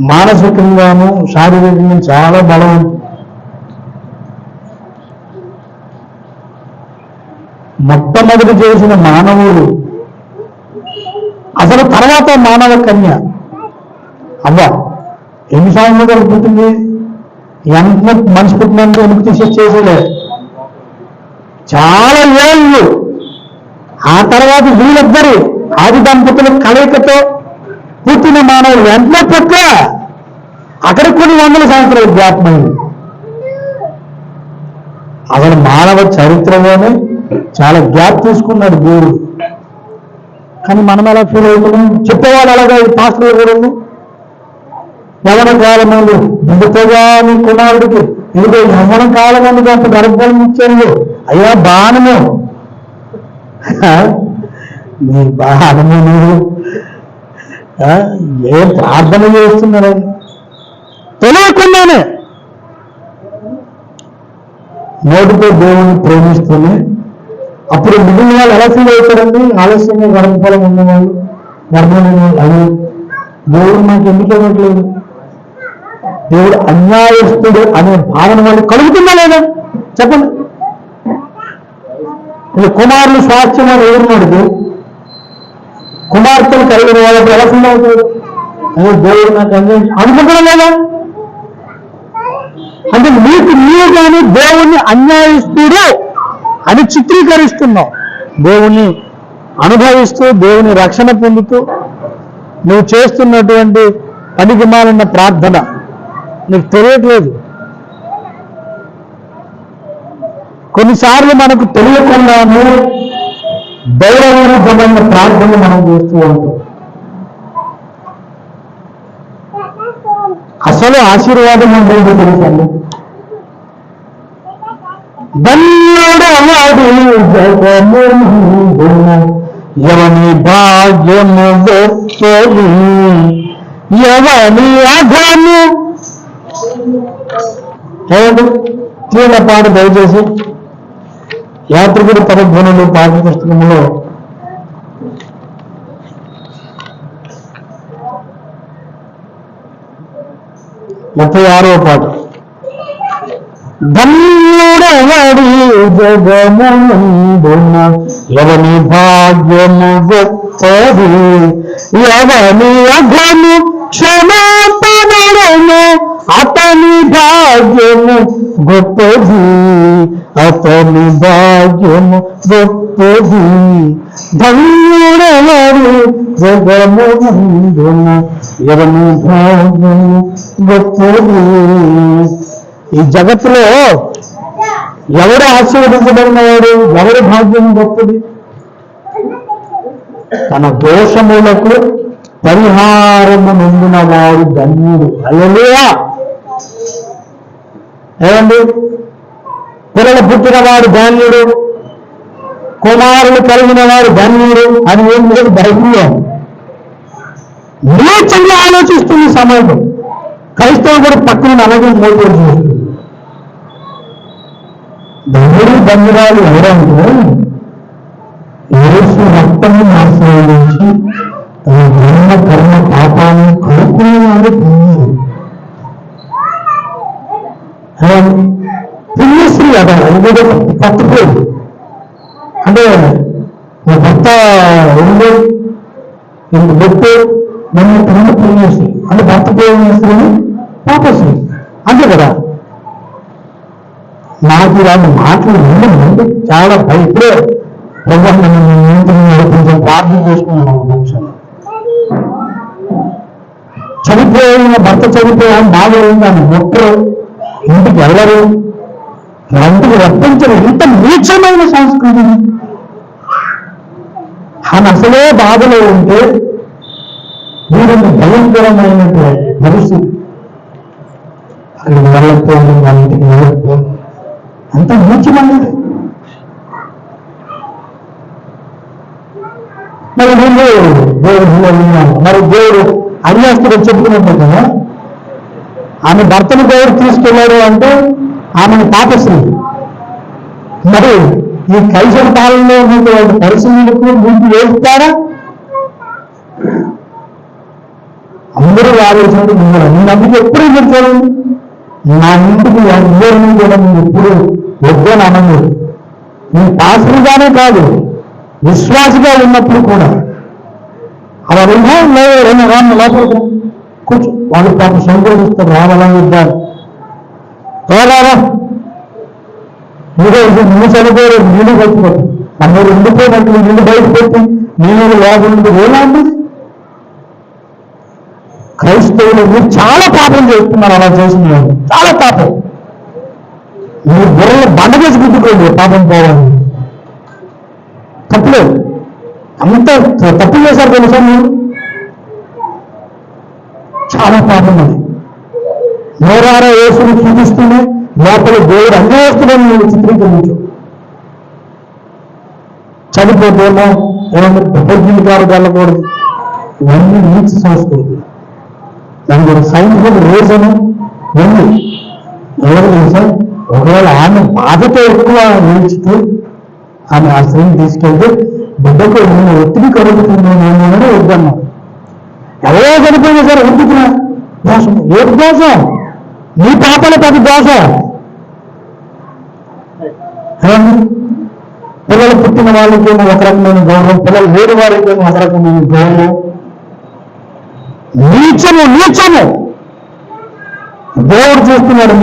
మానసికంగాను శారీరకంగా చాలా బలవంతం. మొట్టమొదటి చేసిన మానవుడు, అసలు తర్వాత మానవ కన్య అవ్వ ఎన్ని సంవత్సరాలు పుట్టింది? ఎంత మనిషి పుట్టినందుకు వెనుక తీసేసేలే, చాలా ఏళ్ళు. ఆ తర్వాత వీళ్ళిద్దరు ఆది దంపతుల కలయికతో పుట్టిన మానవులు వెంటనే పుట్ట అక్కడ కొన్ని వందల సంవత్సరాలు జ్ఞాపమైంది. అసలు మానవ చరిత్రలోనే చాలా గ్యాప్ తీసుకున్నాడు దేవుడు. కానీ మనం ఎలా ఫీల్ అవుతున్నాం? చెప్పేవాళ్ళు అలాగా పాస్టర్లు కూడా యవన కాలమందు ఎందుకోగా నీ కుమారుడికి ఇదిగో యవన కాలమందు అంత గర్భం ఇచ్చాడు. అయ్యా బాణము, నీ బాణము నువ్వు ఏం ప్రార్థన చేస్తున్నారని తెలియకుండానే నోటితో దేవుని ప్రేమిస్తూనే అప్పుడు మిగిలిన వాళ్ళు ఎలా ఫీల్ అవుతారండి? ఆలస్యంగా గర్భఫలం ఉన్నవాళ్ళు, గర్భం అది దేవుడు నాకు ఎందుకు ఇవ్వట్లేదు, దేవుడు అన్యాయస్తుడు అనే భావన వాళ్ళు కలుగుతుందా లేదా చెప్పండి. ఇది కుమారులు స్వాస్థ్యం అని ఎవరున్నాడు? కుమార్తెలు కలిగిన వాళ్ళకి ఎలా ఫీల్ అవుతాడు? అదే దేవుడు నాకు అన్యాయం అనుకుంటున్నా లేదా? అంటే నీవు కానీ దేవుణ్ణి అన్యాయస్తుడు అని చిత్రీకరిస్తున్నావు. దేవుణ్ణి అనుభవిస్తూ దేవుని రక్షణ పొందుతూ నువ్వు చేస్తున్నటువంటి పనికి మాలిన ప్రార్థన నీకు తెలియట్లేదు. కొన్నిసార్లు మనకు తెలియకుండానే దైవవిరుద్ధమైన ప్రార్థన మనం చేస్తూ ఉంటాం. అసలు ఆశీర్వాదం అంటే తెలుసండి. ధన్యుడవాడు జగమునందున ఎవని భాగ్యము గొప్పది, ఎవని అధము తీవ్ర పాట దయచేసి యాత్రికుడి పరధ్వనులు పాఠ పుస్తకంలో 36వ పాట. ధన్యుడవడి జగమునందున ఎవని భాగ్యము గొప్పది, ఎవని అధము క్షమాపణను అతని భాగ్యము గొప్పది, అతని భాగ్యము గొప్పది. ధన్యుడవడి జగమునందున ఎవని భాగ్యము గొప్పది. ఈ జగత్తులో ఎవరు ఆశీర్వదించబడినవాడు, ఎవరి భాగ్యం గొప్పది? తన దోషములకు పరిహారము నొందిన వాడు ధన్యుడు. హల్లెలూయా. ఏమండి? పిల్లలు పుట్టిన వాడు ధన్యుడు, కుమారులు కలిగిన వాడు ధన్యుడు అని ఏం లేదు బైబిల్లో. నీచంగా ఆలోచిస్తుంది సమాజం. క్రైస్తవులు కూడా పక్కన అలాగే మోటివేట్ చేస్తుంది. ధన్యుడు ధన్యురాలు ఎవరంటే యేసు రక్తాన్ని ఆశ్రయించి తన జన్మ కర్మ పాపాన్ని కడుక్కునేవాడు ధన్యుడు. పుణ్యశ్రీ అదా ఇంకొక కొత్త పేరు. అంటే భర్త ఉండే ఇంత బొట్టు నన్ను తన పుణ్యశ్రీ అంటే భర్త పుణ్యశ్రీని పాపశ్రీ అంతే కదా. నాకు ఇలాంటి మాటలు ఉందండి చాలా ఇప్పుడే కొంచెం ప్రార్థన చేసుకున్నాను. చనిపోయిన భర్త చనిపోయా బాగోయిందని మొక్కరు ఇంటికి వెళ్ళరు, ఇంటికి రప్పించరు. ఇంత నీచమైన సంస్కృతి. ఆయన అసలే బాధలో ఉంటే వీరిని భయంకరమైనటువంటి పరిస్థితి. అక్కడికి వెళ్ళకపోవడం, వాళ్ళ ఇంటికి వెళ్ళకపోవడం అంత నీచమైనది. మరి వీళ్ళు మరి దేవుడు అన్యాస్తుడు చెప్పుకున్నట్టు కదా, ఆమె భర్తను దేవుడు తీసుకెళ్ళాడు అంటే ఆమెను పాపశ్రీ. మరి ఈ కైసర పాలనలో ఉన్నటువంటి పరిస్థితులకు ముందు వేస్తారా? అందరూ ఆలోచనలు మిమ్మల్ని నేను అందుకు ఎప్పుడు మీరు చూడండి, నా ఇంటికి అందరినీ కూడా నేను ఎప్పుడు వద్దని అనను. నేను పాత్రగానే కాదు, విశ్వాసగా ఉన్నప్పుడు కూడా అలా రెండు రాను లోపల కూర్చో, వాళ్ళు పాపం సంతోషిస్తారు. రావాలని ఇద్దారు తోడారా నువ్వు చనిపోయారు, నీళ్ళు పట్టుకోండి. అందరూ ఉండిపోయినట్టు నీళ్ళు బయట పెట్టి నీళ్ళు లోపల ఏలాంటి క్రైస్తవులు మీరు చాలా పాపం చేస్తున్నారు. అలా చేసిన వాళ్ళు చాలా పాపం. మీరు బుర్రలు బండ చేసి గుర్తుకోండి పాపం పోవాలి. తప్పులేదు, అంత తప్పు చేశారు తెలుసా మీరు? చాలా పాపం అది. నోరారా యేసుని చూపిస్తూనే లోపల దేవుడు అన్యాయస్తులను నేను చిత్రీకరించు. చనిపోతేమో ఏమన్నా భగవద్గీతాలు వెళ్ళకూడదు. ఇవన్నీ నీచ సంస్కృతి. దానికి ఒక సైంటిఫిక్ రీజన్ ఉంది. ఎవరు తెలుసా? ఒకవేళ ఆమె బాధతో ఎక్కువ నిలిచితే ఆమె ఆ స్త్రీని తీసుకెళ్తే బిడ్డకు ఒత్తిడి కలుగుతుంది అని వద్దన్నాం. ఎవరో చనిపోయినా సరే ఎందుకున్నా దోషం, ఏ దోషం? నీ పాపల పెద్ద దోషం. పిల్లలు పుట్టిన వాళ్ళకేమో ఒక రకమైన గౌరవం, పిల్లలు లేని వారికేమో ఒక రకమైన గౌరవం. నీచము దేవుడు చూస్తున్నాడు.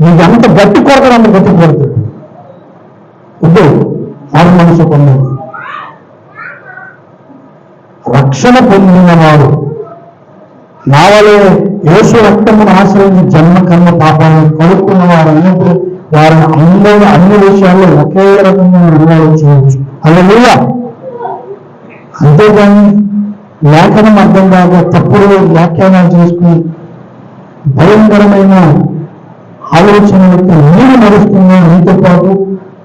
నీకు ఎంత గట్టి కొడతాడు, అంత గట్టి కొడతాడు. వద్దు, ఆరు మనసు పొందండి. రక్షణ పొందినవాడు నా వలే యేసు రక్తమును ఆశ్రయించి జన్మ కర్మ పాపాలను కలుపుకున్న వారు అన్నప్పుడు వారిని అందరూ అన్ని విషయాల్లో ఒకే రకమైన అనుభవం చేయవచ్చు. హల్లెలూయా. అంతేగాని లేఖనం అర్థం కాక తప్పుడు వ్యాఖ్యానాలు చేసుకుని భయంకరమైన ఆలోచనలతో నీరు నడుస్తున్నా, నీతో పాటు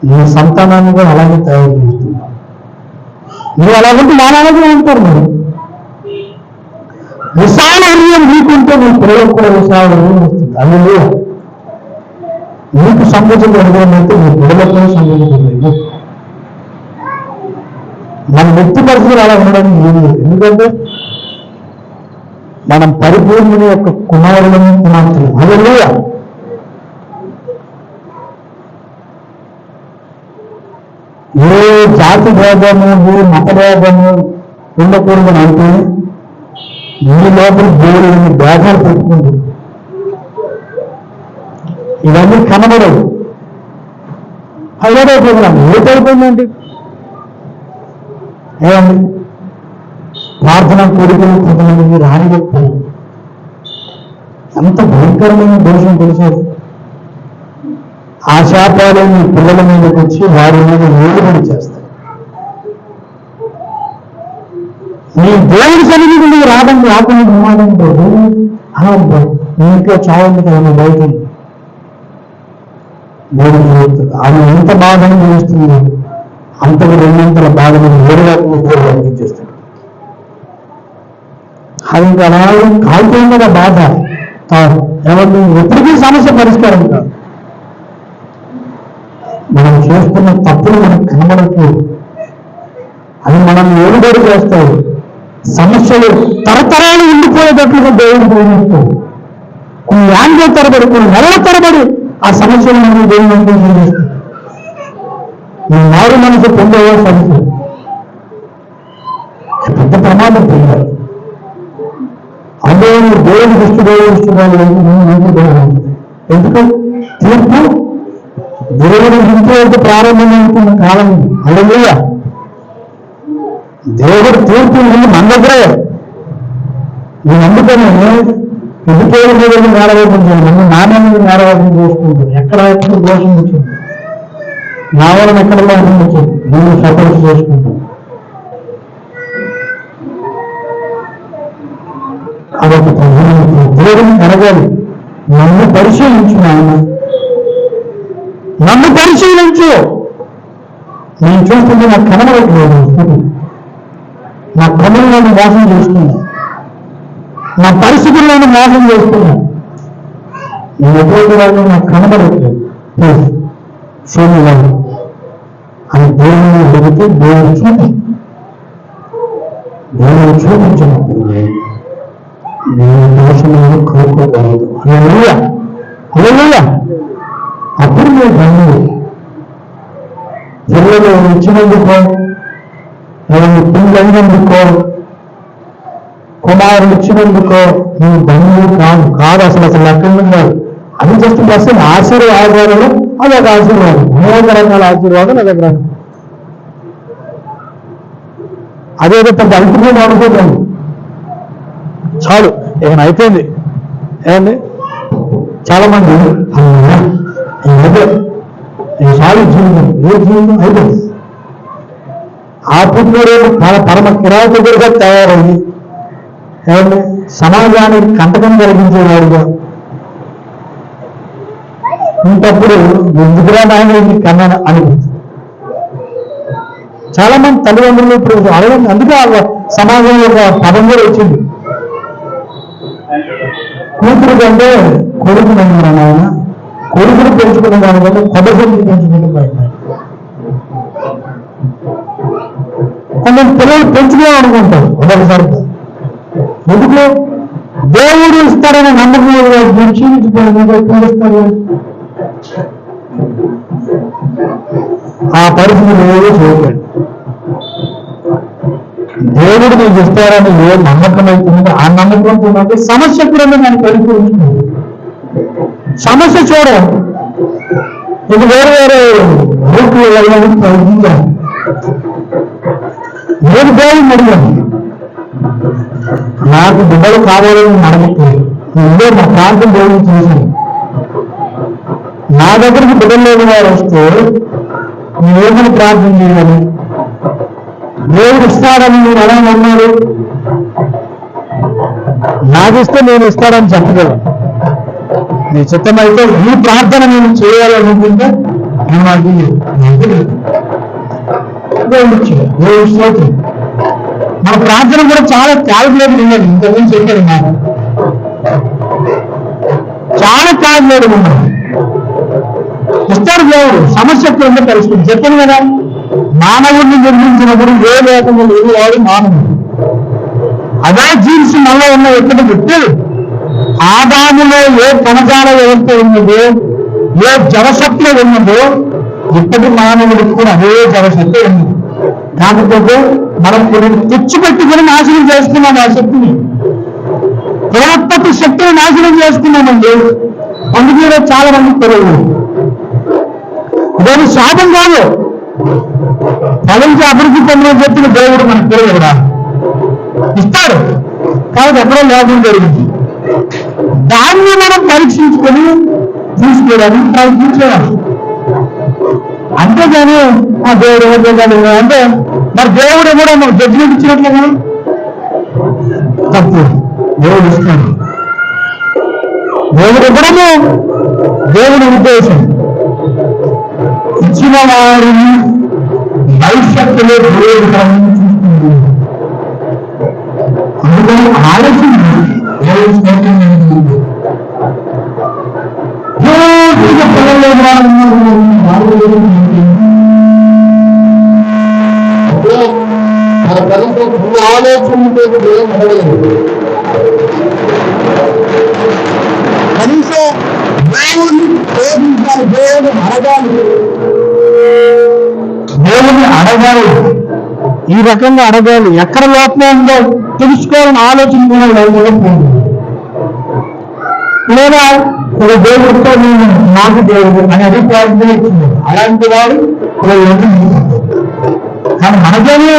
నీ సంతానాన్ని కూడా అలాగే తయారు చేస్తున్నా. నువ్వు అలాగంటే మానవులుగా ఉంటారు. మీరు విశాల హృదయం నీకుంటే నీ పిల్లలకు కూడా విశాల హృదయం వస్తుంది. హల్లెలూయా. నీకు సంబంధించిన హృదయం అయితే నీ పిల్లలకు కూడా సంబంధించలేదు. మన వ్యక్తి పరిస్థితులు అలా ఉండడానికి ఏం లేదు. ఎందుకంటే మనం పరిపూర్ణుని యొక్క కుమారులను కుమార్తెలు. హల్లెలూయా. ఏ జాతి భేదము, ఏ మత భేదము ఉండకూడదని అంటే ఈ లోపల దేవుడు భేదాలు పెట్టుకుంది. ఇవన్నీ కనబడవు. అదేపోతున్నాను ఏటైపోయిందండి. ఏమండి, ప్రార్థన కోరికలు కొంతమందికి రానివ్వకపోయి ఎంత భయంకరమైన దోషం తెలిసేది. ఆ శాపాలు మీ పిల్లల మీదకి వచ్చి వారి మీద ఏలుబడి చేస్తాయి. నీ దేవుడి సన్నిధికి నువ్వు రాకుండా ప్రమాదంతో నీ ఇంట్లో చావుంది కదా, నీ బయట దేవుడు ఆమె ఎంత బాధను చేస్తుంది, అంతకు రెండంతల బాధను వేరే రకంగా అందించేస్తాడు. అది ఇంకా అలాగే కాల్పోయింది కదా బాధ. ఎవరిని ఎప్పటికీ సమస్య పరిష్కారం కాదు. మనం చేస్తున్న తప్పులు మనకు కనబడట్లేదు. అది మనం ఏడుబడి చేస్తాయి. సమస్యలు తరతరాలు ఉండిపోయేటట్లుగా దేవుడు ప్రేమిస్తాడు. కొన్ని యాంగ్ల తరబడి, కొన్ని నెలల తరబడి ఆ సమస్యలు మనం దేవుడు చేస్తాడు. ఈ మారు మనసు పొందేవో సమస్య పెద్ద ప్రమాదం పొందాలి. అదే దేవుడు ఇష్టదేవుడు ఎందుకు తీర్పు దేవుడు ఇంటి ప్రారంభమవుతున్న కాలం. హల్లెలూయా. దేవుడు తీర్పు ముందు మన దగ్గరే. నేను అందుకని ఎదుటోళ్ళ మీద నేరవేసించాను, నన్ను నాన్న మీద నేరవేసం చేసుకుంటాను. ఎక్కడ దోషం వచ్చింది, నా వలన ఎక్కడ దోషం వచ్చింది, నేను సపోర్ట్ చేసుకుంటాను. కాబట్టి దేవుడిని అడగాలి, నన్ను పరిశీలించు నాయన, నన్ను పరిశీలించు. నేను చూస్తుంటే నాకు కనబడట్లేదు. నా క్రమం నన్ను మోసం చేస్తున్నా, నా పరిస్థితులను మోసం చేస్తున్నా. నేను ఎటువంటి వాళ్ళు నాకు కనబడట్లేదు. సేవలు అని దేవుని అడిగితే దేవుడు చూపించినప్పుడు నేను దోషములను కోరుకోకూడదు. హల్లెలూయా. హల్లెలూయా. అప్పుడు నేను ధన్యుడు. పిల్లలు ఇచ్చినందుకో, పిల్లైనందుకో, కుమారులు ఇచ్చినందుకో నేను ధన్యుడు కాదు. అసలు లెక్కలు కాదు. అది జస్ట్ బస్ ఆశీర్వాదాలు. అదొక ఆశీర్వాదం. అనేక రకాల ఆశీర్వాదాలు అదొక రకం. అదేదో పెద్ద అల్టిమేట్ అనుకోకండి. చాలు, ఇక అయిపోయింది. ఏమండి, చాలా మంది చాలు జీవితం, ఏ జీవితం అయిపోయింది. ఆ పుట్టినరోజు పరమ కిరాతకుడిగా తయారయ్యి ఏమండి సమాజానికి కంటకం కలిగించేవాడుగా ఇంతప్పుడు ఎందుకురా నాయన కన్నా అనిపిస్తుంది. చాలా మంది తల్లిదండ్రులు ఇప్పుడు అడగండి. అందుకే సమాజంలో ఒక పదం కూడా వచ్చింది, కూతురు కంటే కొడుకు నమ్మిన నాయన, కొడుకును పెంచుకున్న దానికంటే కొడుకుని పెంచుకుంటూ బయట. కొంచెం పిల్లలు పెంచుకోవాలి అనుకుంటారు ఒక్కొక్కసారి. ఎందుకు దేవుడు ఇస్తాడని నమ్మకం క్షీణించిపోయిస్తారు. ఆ పరిస్థితి ఏదో చేయకండి. దేవుడు నీకు ఇస్తారని ఏ నమ్మకం అవుతుందో ఆ నమ్మకంతో సమస్య కూడా నేను పరిపూరించుకుంది. సమస్య చూడడం ఇది వేరే వేరే రూట్లు వెళ్ళాలని ప్రయత్నించాను. నేను దేవుడిని అడిగాను, నాకు బిడ్డలు కావాలని అడగట్లేదు. ఇదే మా ప్రాంతం దేవుడిని చూశాను. నా దగ్గరికి బిడ్డలు లేని వారు వస్తే నేనేమని ప్రార్థన చేయాలి? దేవుడు ఇస్తాడని నేను ఎలా నమ్మాలి? నాకిస్తే నేను ఇస్తాడని చెప్పగలను. నీ చిత్తమైతే ఈ ప్రార్థన నేను చేయాలనుకుంటే నాకు మన ప్రార్థన కూడా చాలా క్యాలిక్యులేటెడ్ ఉన్నది. ఇంతకుముందు చెప్పాను నాకు చాలా క్యాలిక్యులేటెడ్ ఉన్నది. ఇస్తాడు దేవుడు, సమస్య ఉంటే పరిస్థితి చెప్పాను కదా. మానవుడిని నిర్మించినప్పుడు ఏ లేకుండా లేదు వాడు మానవుడు. అదే జీన్స్ మళ్ళా ఉన్న ఎక్కడ పెట్టాడు. ఆదాములో ఏ కణజాల వ్యవస్థ ఉన్నదో, ఏ జవశక్తి ఉన్నదో ఇప్పటి మానవుడికి కూడా అదే జవశక్తి ఉంది. కాకపోతే మనం కొన్ని తెచ్చిపెట్టుకుని నాశనం చేస్తున్నాం. ఆ శక్తిని, పునరుత్పత్తి శక్తిని నాశనం చేస్తున్నామండి. అందుకే చాలా మంది తెలియదు. ఇదేమి శాపం కాదు. ఫలించి అభివృద్ధి పొందిన చెప్పిన దేవుడు మనకు తెలియదు కూడా ఇస్తాడు. కాబట్టి ఎక్కడో లోపం జరిగింది. దాన్ని మనం పరీక్షించుకొని తీసుకోవడానికి ప్రయత్నించేయాలి. అంతేగాని ఆ దేవుడు అంటే మరి దేవుడు కూడా మనం జడ్జిమెంట్ ఇచ్చినట్లుగా తప్పు. దేవుడు ఇస్తాడు. దేవుడు ఇవ్వడము దేవుడి ఉద్దేశం. ఇచ్చిన వారిని భవిష్యత్తులో దేవుడు చూస్తుంది. అందుకని ఆలోచించి కనీసం దేవుని అడగాలి. ఈ రకంగా అడగాలి. ఎక్కడ లోపం ఉందో తెలుసుకోవాలని ఆలోచన కూడా లేకపోయింది. లేదా ఒక దేవుడితో నేను నాకు దేవుడు అని అభిప్రాయం ఇచ్చింది. అలాంటి వాడు కానీ మనకేమో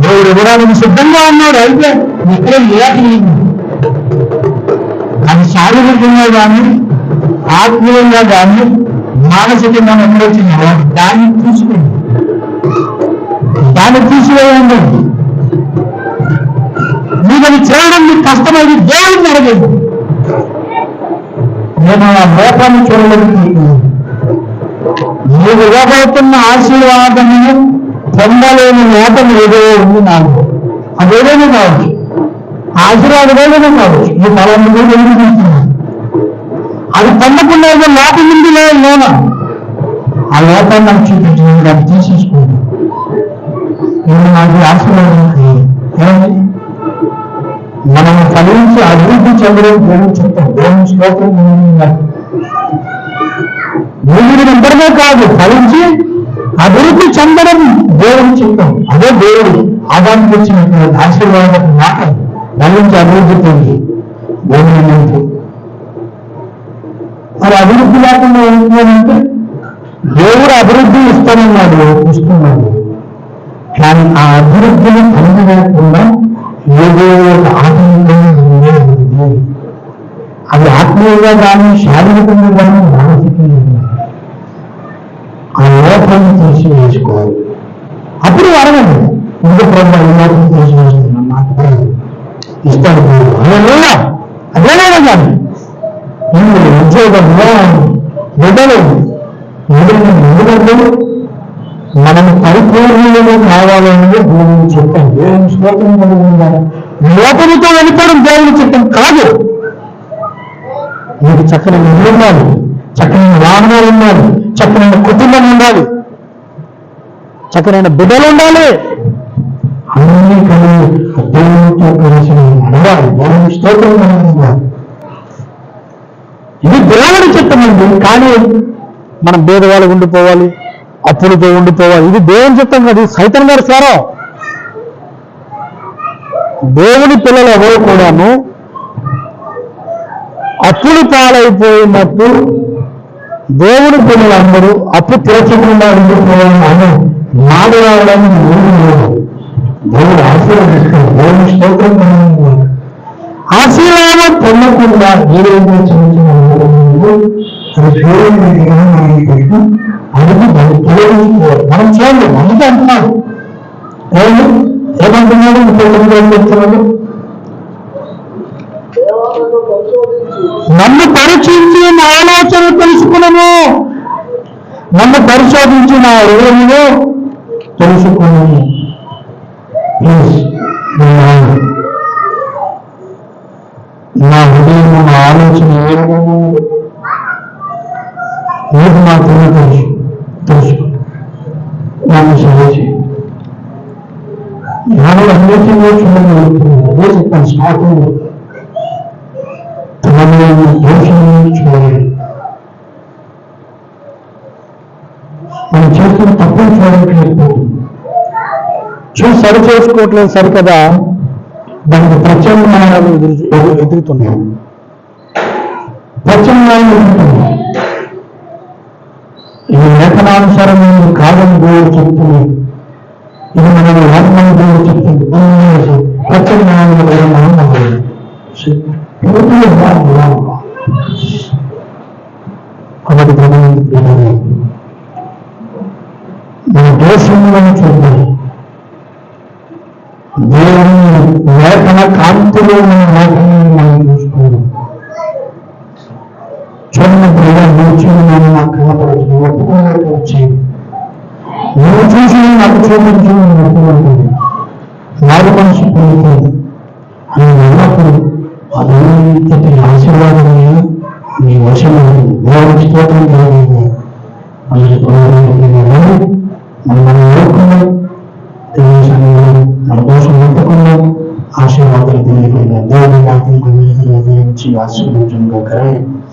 దేవుడు ఇవ్వడానికి సిద్ధంగా ఉన్నాడు. అయితే ఇక్కడ ఏటి అది శారీరకంగా కానీ ఆత్మీయంగా కానీ మానసికంగా ఎక్కడొచ్చిందో దాన్ని చూసుకుంది. దాన్ని తీసివేయండి. మీకు అది చేయడం మీకు కష్టమైంది. దేవుడిని అడగండి. నేను ఆ లోపాన్ని చూడలేదు. మీకు ఇవ్వబోతున్న ఆశీర్వాదమును పొందలేని లోపం ఏదో ఉంది నాకు. అదేదైనా కావచ్చు, ఆశీర్వాదం ఏదైనా కావచ్చు. ఈ ఫలాన్ని కూడా ఎదురుకుంటున్నాను. అది పొందకుండా ఏదో లోపం ఉంది లేదా ఆ లోపాన్ని నాకు చూపించి దాన్ని తీసేసుకోండి. నేను నాకు ఆశీర్వాదం ఏమండి మనం ఫలించి అభివృద్ధి చెందడం దేవుడు చెప్తాం. దేవుని శ్లోకం భూమిని నింపడమే కాదు, ఫలించి అభివృద్ధి చెందడం దేవుడు చెప్తాం. అదే దేవుడు ఆదానికి వచ్చిన ఆశీర్వాదం మాట ఫలించి అభివృద్ధి పొంది భూమిని నింపు. మరి అభివృద్ధి లేకుండా ఏంటంటే దేవుడు అభివృద్ధి ఇస్తానన్నాడు, ఇస్తున్నాడు. కానీ ఆ అభివృద్ధిని పొందలేకుండా ఏదో ఒక ఆత్మీయంగా ఉండేది. అది ఆత్మీయంగా కానీ శారీరకంగా కానీ మానసికంగా ఆ లోపాన్ని తీసివేసుకోవాలి. అప్పుడు అడగండి, ఇంకో ప్రభుత్వం ఈ లోపం తీసివేస్తున్నాం నాకు ఇస్తాడు అదేనా. అదేనా కానీ ఉద్యోగంలో బిడ్డలు ఎందుకంటే మనం పరిపూర్ణంగా కావాలనేది దేవుని చిత్తం. దేవుని శ్లోకం లోపలతో వెళ్ళిపోవడం దేవుని చిత్తం కాదు. మీకు చక్కని ఇల్లు ఉండాలి, చక్కని వాహనాలు ఉండాలి, చక్కని కుటుంబం ఉండాలి. చక్కనైన బిడ్డలు ఉండాలి, అన్ని కలిగి దేవునితో కలిసి నడవాలి. దేవుని స్తోత్రం కలుగుతుంది. ఇది దేవుని చిత్తం అండి. కానీ మనం భేదవాళ్ళు ఉండిపోవాలి, అప్పులతో ఉండిపోవాలి. ఇది దేవుని చిత్తం కాదు, సైతాన్ గారి స్వరం. దేవుని పిల్లలు ఎవరు కూడాను అప్పులు పాలైపోయినట్టు దేవుని పిల్లలందరూ అప్పు తీర్చకుండా ఉండిపోవాలని మాట్లాడడానికి దేవుడు ఆశీర్వదిస్తాడు. దేవుని స్తోత్రం ఆశీర్వాదం పొందకుండా ఏదైతే చిన్న అది తొలగించుకోవాలి. మనం చూడండి, అందుకే అంటున్నాడు. ఏమంటున్నాడు? 39 చెప్తున్నాడు, నన్ను పరీక్షించి నా ఆలోచన తెలుసుకున్నాను, నన్ను పరిశోధించి నా హృదయంలో తెలుసుకున్నాను. ప్లీజ్ నా హృదయం, నా ఆలోచన ఏది మాత్రమే తెలుసు. నన్ను సహాయం నాలో అన్నిటిలో చూడగలుగుతున్నాను. అదే చెప్పాను స్టార్టింగ్. దోషాన్ని చూడాలి, మనం చేస్తున్న తప్పులు చూడట్లేదు, చూసి సరి చేసుకోవట్లేదు. సరికదా దానికి ప్రత్యామ్నాయాలు ఎదుగుతున్నాయి. ప్రత్యామ్నాయాలు ఎదుగుతున్నాయి. ఇది లేఖనానుసారం కాదని దేవుడు చెప్తుంది. ఇది మనం ఆత్మని దేవుడు చెప్తుంది. ప్రత్యామ్నాయాలు మనం కాబట్టి మన దేశంలో చూద్దాం. దేవుని లేఖన కాంతిలో మన లేఖనాన్ని మనం చూసుకుందాం. చూడండి, నిలిచిన నేను నాకు కనపడుతుంది, ఒప్పుకోలేక వచ్చేది. నువ్వు చూసి నాకు చూపించి నేను ఒప్పుకుంటుంది, నాడు మనసు పొందుతుంది అని ఉన్నప్పుడు అదంతటి ఆశీర్వాదమే నీ వశంలో దేవుడి స్తోత్రం కలిగింది. మనం ఓడుకున్నాం, మన కోసం ఒప్పుకున్నాం, ఆశీర్వాదాలు పొందుకున్నాం. దేవుడి వాక్యం గురించి ఆశీర్వదించడం